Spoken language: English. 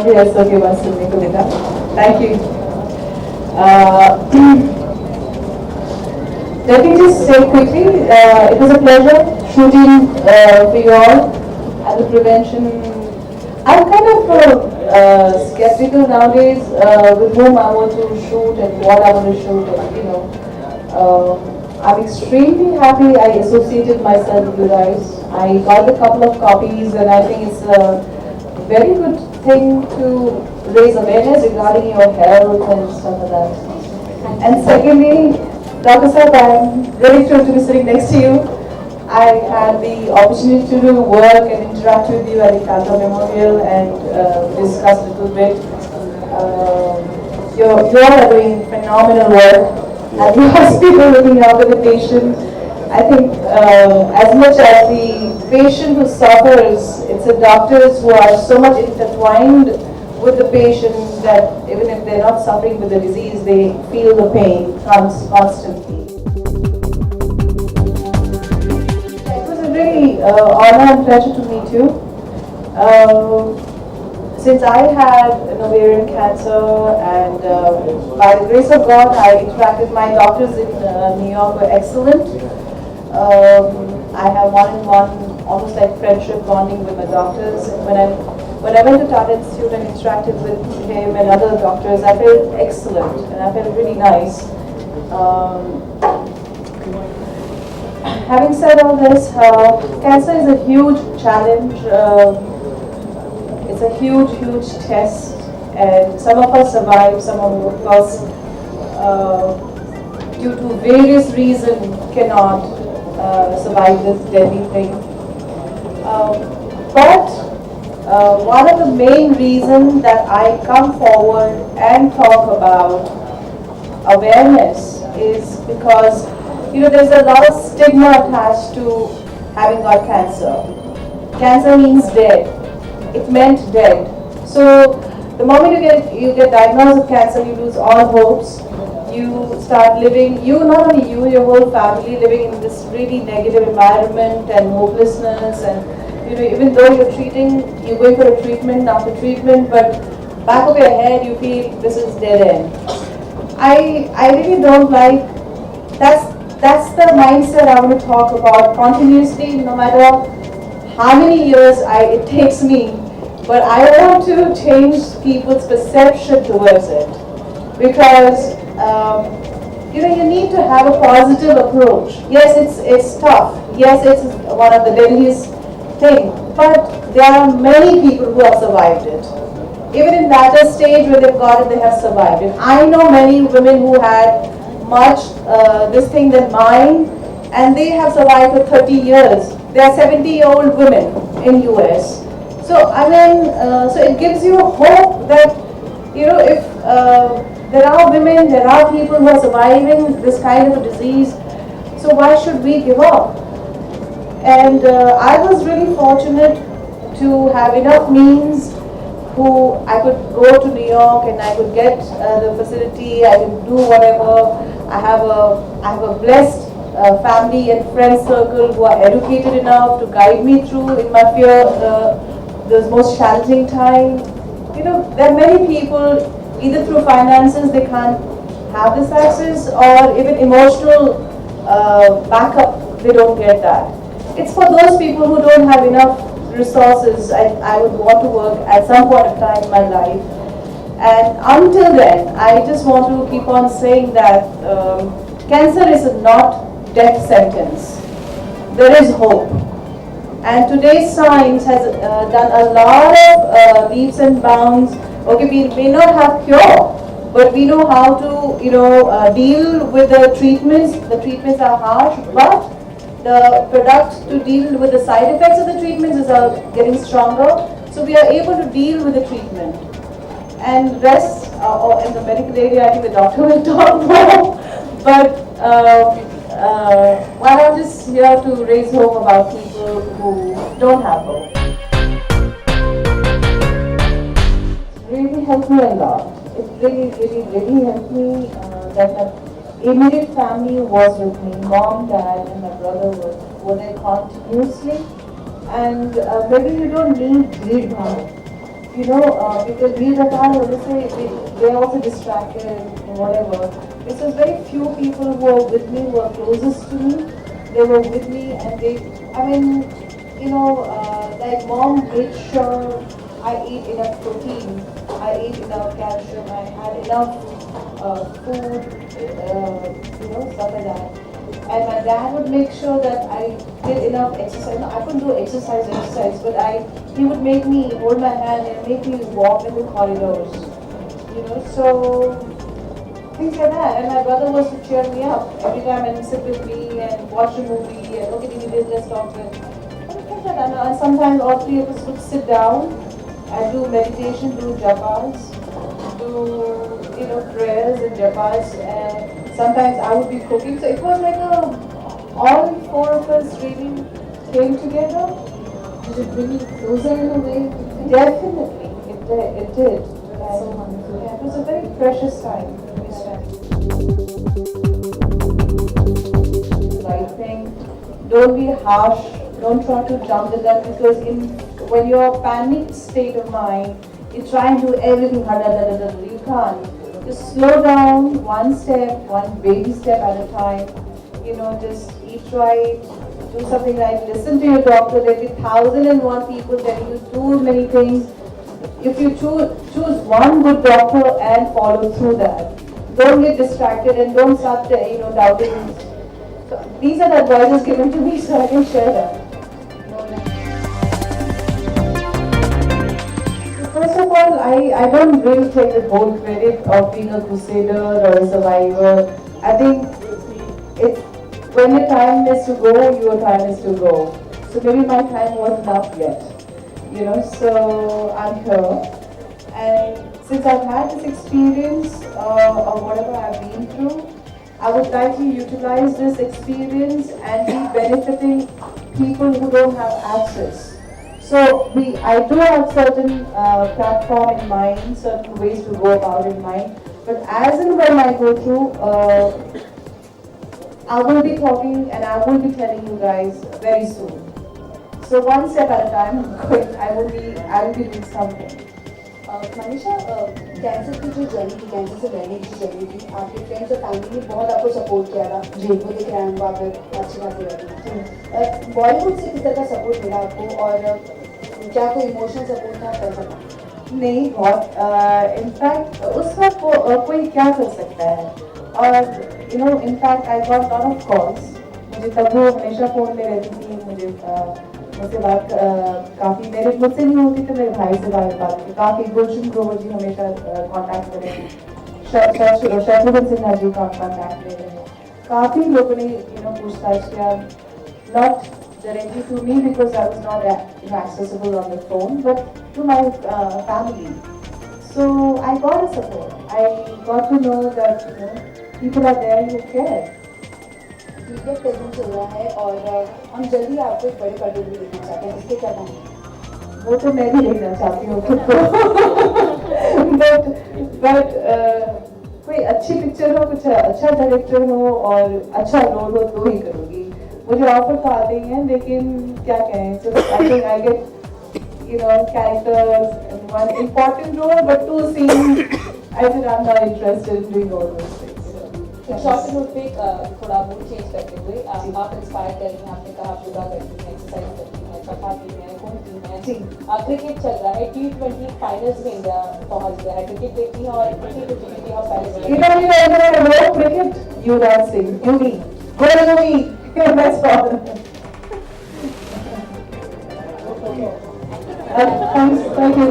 yes, okay, thank you. Uh, Let me just say quickly, it was a pleasure shooting for you all at the prevention. I'm kind of skeptical nowadays with whom I want to shoot and what I want to shoot, and I'm extremely happy I associated myself with you guys. I got a couple of copies, and I think it's a very good thing to raise awareness regarding your health and stuff like that. And secondly, Dr. Saab, I'm very thrilled to be sitting next to you. I had the opportunity to do work and interact with you at the Caltech Memorial and discuss a little bit. You all are doing phenomenal work at the hospital looking after the patient. I think as much as the patient who suffers, it's the doctors who are so much intertwined with the patient that even if they're not suffering with the disease, they feel the pain constantly. It was a really honor and pleasure to meet you. Since I had an ovarian cancer, and by the grace of God, I interacted. My doctors in New York were excellent. I have one-on-one, almost like friendship bonding with my doctors. When I went to Tata Institute and interacted with him and other doctors, I felt excellent and I felt really nice. Having said all this, cancer is a huge challenge. It's a huge, huge test, and some of us survive, some of us, due to various reasons, cannot survive this deadly thing. But one of the main reasons that I come forward and talk about awareness is because, there's a lot of stigma attached to having got cancer. Cancer means dead. It meant dead. So the moment you get diagnosed with cancer, you lose all hopes. You start living, not only you, your whole family living in this really negative environment and hopelessness, and even though you're going for a treatment after treatment, but back of your head you feel this is dead end. I really don't like, that's the mindset I want to talk about continuously, no matter how many years it takes me, but I want to change people's perception towards it, because you need to have a positive approach. Yes, it's tough. Yes, it's one of the deadliest thing, but there are many people who have survived it. Even in latter stage where they've got it, they have survived it. I know many women who had much this thing than mine, and they have survived for 30 years. They are 70-year-old women in US. So so it gives you hope that if there are women, there are people who are surviving this kind of a disease. So why should we give up? And I was really fortunate to have enough means I could go to New York and I could get the facility, I can do whatever. I have a blessed family and friend circle who are educated enough to guide me through in my those most challenging time. There are many people, either through finances they can't have this access, or even emotional backup, they don't get that. It's for those people who don't have enough resources. I would want to work at some point of time in my life. And until then, I just want to keep on saying that cancer is not death sentence. There is hope. And today's science has done a lot of leaps and bounds. Okay, we may not have cure, but we know how to, deal with the treatments. The treatments are harsh, but the product to deal with the side effects of the treatments is getting stronger. So we are able to deal with the treatment. And rest, or in the medical area, I think the doctor will talk more. But while I'm just here to raise hope about people who don't have hope. It really helped me a lot. It really helped me that my immediate family was with me. Mom, dad, and my brother were there continuously. And maybe you don't need greed power. because we retire, obviously, they're also distracted and whatever. It was very few people who were with me, who were closest to me. They were with me and I mean, like mom made sure I eat enough protein, I eat enough calcium, I had enough food, stuff like that. And my dad would make sure that I did enough exercise. No, I couldn't do exercise, but he would make me hold my hand and make me walk in the corridors. So things like that. And my brother was to cheer me up every time and sit with me and watch a movie and okay, give me this, let's talk with. Things like that. And sometimes all three of us would sit down and do meditation, do japas, do prayers and japas, and sometimes I would be cooking. So it was like all four of us really came together. Did it bring you closer in a way? Definitely, it did. That's so wonderful. Yeah, it was a very precious time. Right thing. Don't be harsh. Don't try to jump the gun because when you're panicked state of mind, you try and do everything. You can't. Just slow down, one step, one baby step at a time. Just eat right, do something right, listen to your doctor. There'll be 1,001 people telling you too many things. If you choose one good doctor and follow through that, don't get distracted and don't start doubting. So these are the advices given to me, so I can share that. First of all, I don't really take the whole credit of being a crusader or a survivor. I think it's when your time is to go, your time is to go. So maybe my time wasn't up yet. So I'm here. And since I've had this experience of whatever I've been through, I would like to utilize this experience and be benefiting people who don't have access. So I do have certain platform in mind, certain ways to go about in mind. But as and when I go through, I will be talking and I will be telling you guys very soon. So one step at a time, I will be doing something. Manisha cancer की जो journey थी, cancer से लड़ने की journey थी, आपके friends और family ने बहुत आपको सपोर्ट किया था। जी, वो देख रहे हैं आप अच्छी बात है। बॉलीवुड से किस तरह का सपोर्ट मिला आपको और क्या कोई इमोशनल सपोर्ट था कैसा था? नहीं, बहुत इनफैक्ट उस वक्त कोई क्या कर सकता है और in fact I got lot of calls. मुझे तब वो हमेशा फ़ोन में रहती थी, मुझसे बात काफ़ी मुझसे नहीं होती तो मेरे भाई से बात की काफ़ी। गुलशन ग्रोवर जी हमेशा कांटेक्ट कर रहे हैं, शत्रुघ्न सिन्हा जी का कांटेक्ट ले रहे हैं। काफ़ी लोगों ने पूछताछ किया, not directly to me because I was not accessible on the phone, but to my family. So I got a support. I got to know that people are there who care. Media presence हो रहा है और हम जल्दी आपको एक बड़े पर्दे में देखना चाहते हैं, इसके क्या कहेंगे? वो तो मैं भी देखना चाहती हूँ खुद को but कोई अच्छी पिक्चर हो, कुछ अच्छा डायरेक्टर हो और अच्छा रोल हो तो ही करूँगी। मुझे ऑफर तो आते ही हैं लेकिन क्या कहें, so I think I get characters in one important role but two scenes, I said I'm not interested in doing all those things. Short note पे थोड़ा मूड चेंज करते हुए आप इंस्पायर कर रही हैं, आपने कहा आप योगा करती हैं, एक्सरसाइज करती हैं, चपाती हैं, घूमती हैं, क्रिकेट चल रहा है, T20 फाइनल्स में इंडिया पहुंच गया है, क्रिकेट देखती हैं और क्रिकेट आप पहले cricket you dancing UV go that's all. Thank you.